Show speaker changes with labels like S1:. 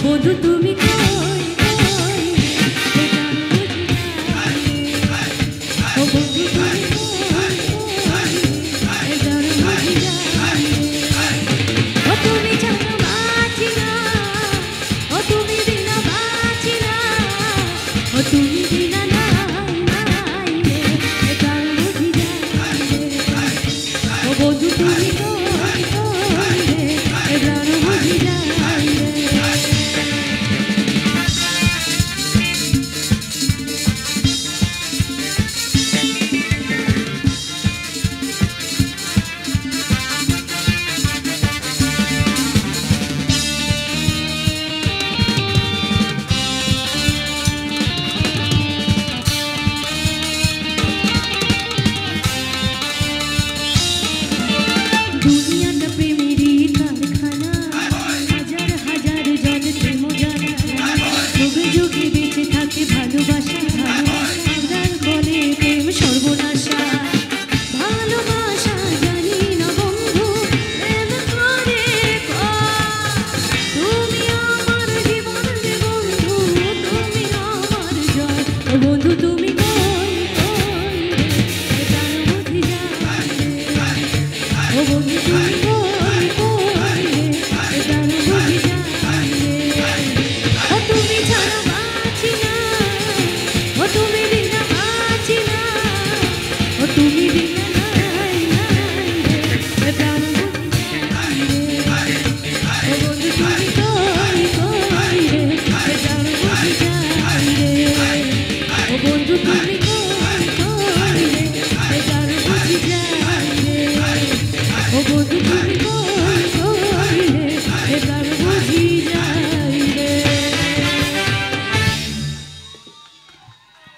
S1: বন্ধু তুমি কই কই ও বন্ধু তুমি কই কই ও তুমি জানো বাঁচি না ও তুমি বিনা বাঁচি না ও তুমি বিনা নাই নাই রে প্রাণ বুঝি যায় ও বন্ধু তুমি কই কই রে প্রাণ বুঝি যায় দুনিয়াটা প্রেমেরই কারখানা হাজার হাজার জন প্রেম জানা যুগে যুগে বেঁচে থাকে ভালোবাসা ভালোবাসার বলে প্রেম সর্বনাশা ভালোবাসা জানি না বন্ধু প্রেম করে তুমি আমার জীবন রে বন্ধু তুমি আমার জয় ও বন্ধু তুমি কই কই প্রাণ বুঝি যায় ও বন্ধু তুমি